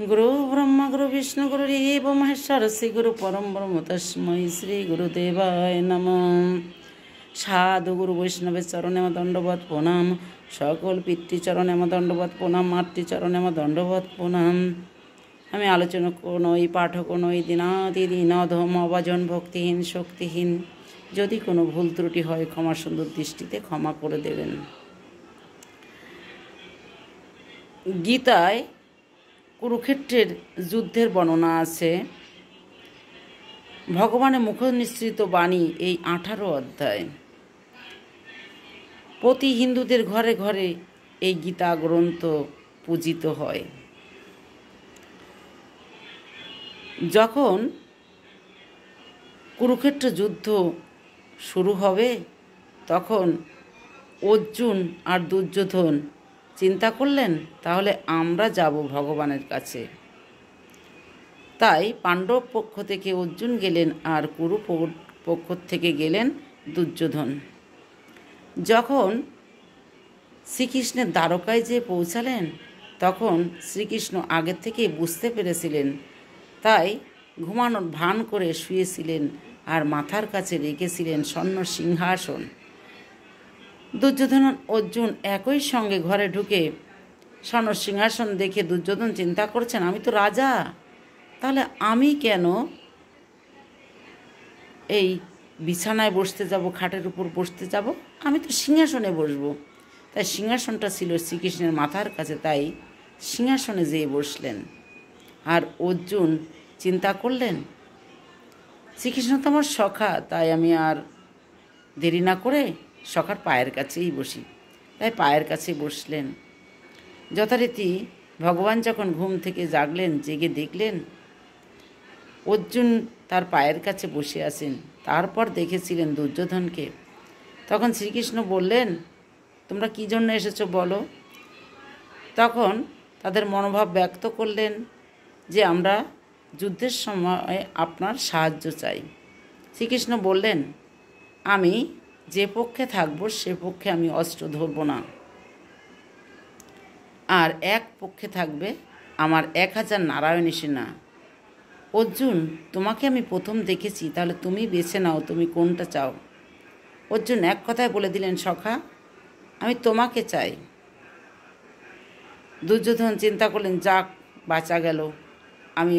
गुरु ब्रह्मा गुरु विष्णु गुरुदेव महेश्वर श्री गुरु परम ब्रह्म तस्मै श्री गुरुदेवाय नमः। साधु गुरु वैष्णवेर चरणे আমার দণ্ডবত প্রণাম। সকল পিতৃচরণে আমার দণ্ডবত প্রণাম, মাতৃচরণে আমার দণ্ডবত প্রণাম। আমি আলোচনা নই, পাঠক নই, দিনাদি দিনধম অবাজন ভক্তিহীন শক্তিহীন। যদি কোনো ভুল ত্রুটি হয় ক্ষমা সুন্দর দৃষ্টিতে ক্ষমা করে দেবেন। গীতায় কুরুক্ষেত্রের যুদ্ধের বর্ণনা আছে। ভগবানের মুখ নিঃসৃত বাণী এই 18 অধ্যায়। প্রতি হিন্দুদের ঘরে ঘরে এই গীতা গ্রন্থ পূজিত হয়। যখন কুরুক্ষেত্র যুদ্ধ শুরু হবে তখন অর্জুন আর দুর্যোধন চিন্তা করলেন তাহলে আমরা যাব ভগবানের কাছে। তাই পাণ্ডব পক্ষ থেকে অর্জুন গেলেন আর কুরু পক্ষ থেকে গেলেন দুর্যোধন। যখন শ্রীকৃষ্ণের দ্বারকায় যে পৌঁছালেন তখন শ্রীকৃষ্ণ আগের থেকেই বুঝতে পেরেছিলেন, তাই ঘুমানোর ভান করে শুয়েছিলেন আর মাথার কাছে রেখেছিলেন স্বর্ণ সিংহাসন। দুর্যোধন অর্জুন একই সঙ্গে ঘরে ঢুকে স্বর্ণ সিংহাসন দেখে দুর্যোধন চিন্তা করছেন, আমি তো রাজা, তাহলে আমি কেন এই বিছানায় বসতে যাব, খাটের উপর বসতে যাব, আমি তো সিংহাসনে বসবো। তাই সিংহাসনটা ছিল শ্রীকৃষ্ণের মাথার কাছে, তাই সিংহাসনে যেয়ে বসলেন। আর অর্জুন চিন্তা করলেন শ্রীকৃষ্ণ তো আমার সখা, তাই আমি আর দেরি না করে সখার পায়ের কাছেই বসি। তাই পায়ের কাছে বসলেন। যথারীতি ভগবান যখন ঘুম থেকে জাগলেন, জেগে দেখলেন অর্জুন তার পায়ের কাছে বসে আছেন। তারপর দেখেছিলেন দুর্যোধনকে। তখন শ্রীকৃষ্ণ বললেন, তোমরা কী জন্য এসেছো বলো। তখন তাদের মনোভাব ব্যক্ত করলেন যে আমরা যুদ্ধের সময় আপনার সাহায্য চাই। শ্রীকৃষ্ণ বললেন, আমি যে পক্ষে থাকব সে পক্ষে আমি অস্ত্র ধরব না, আর এক পক্ষে থাকবে আমার 1000 নারায়ণী সেনা। অর্জুন, তোমাকে আমি প্রথম দেখেছি, তাহলে তুমি বেছে নাও তুমি কোনটা চাও। অর্জুন এক কথায় বলে দিলেন, সখা আমি তোমাকে চাই। দুর্যোধন চিন্তা করলেন, যাক বাঁচা গেল, আমি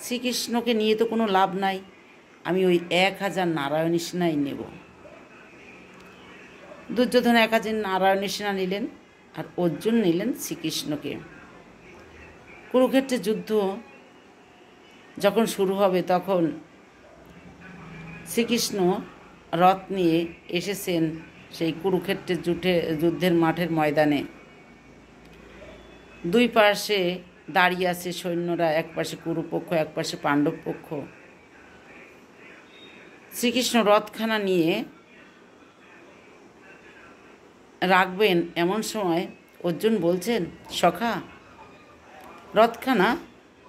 শ্রীকৃষ্ণকে নিয়ে তো কোনো লাভ নাই, আমি ওই 1000 নারায়ণী সেনাই নেব। দুর্যোধন 1000 নারায়ণী সেনা নিলেন আর অর্জুন নিলেন শ্রীকৃষ্ণকে। কুরুক্ষেত্রের যুদ্ধ যখন শুরু হবে তখন শ্রীকৃষ্ণ রথ নিয়ে এসেছেন সেই কুরুক্ষেত্রের যুদ্ধের মাঠের ময়দানে। দুই পাশে দাঁড়িয়ে আছে সৈন্যরা, এক পাশে কুরুপক্ষ, এক পাশে পাণ্ডব পক্ষ। শ্রীকৃষ্ণ রথখানা নিয়ে রাখবেন এমন সময় অর্জুন বলছেন, সখা রথখানা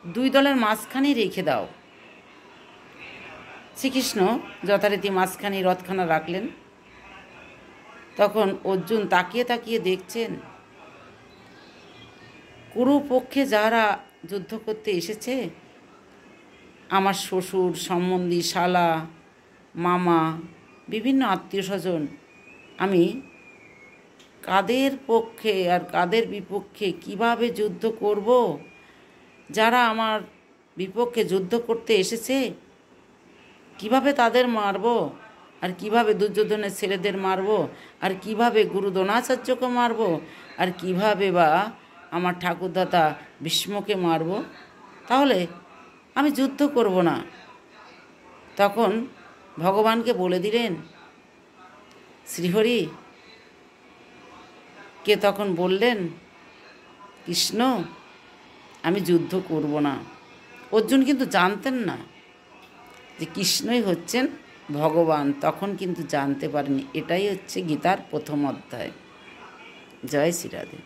2 দলের মাঝখানে রেখে দাও। শ্রীকৃষ্ণ যথারীতি মাঝখানে রথখানা রাখলেন। তখন অর্জুন তাকিয়ে তাকিয়ে দেখছেন কুরুপক্ষে যারা যুদ্ধ করতে এসেছে, আমার শ্বশুর সম্বন্ধী, শালা, মামা, বিভিন্ন আত্মীয় স্বজন, আমি কাদের পক্ষে আর কাদের বিপক্ষে কিভাবে যুদ্ধ করব, যারা আমার বিপক্ষে যুদ্ধ করতে এসেছে কিভাবে তাদের মারব, আর কিভাবে দুর্যোধনের ছেলেদের মারব, আর কিভাবে গুরু দ্রোণাচার্যকে মারব, আর কিভাবে বা আমার ঠাকুরদাতা ভীষ্মকে মারব, তাহলে আমি যুদ্ধ করব না। তখন ভগবানকে বলে দিলেন, শ্রীহরি কে তখন বললেন, কৃষ্ণ আমি যুদ্ধ করব না। অর্জুন কিন্তু জানতেন না যে কৃষ্ণই হচ্ছেন ভগবান, তখন কিন্তু জানতে পারেনি। এটাই হচ্ছে গীতার প্রথম অধ্যায়। জয় শ্রী রাধে।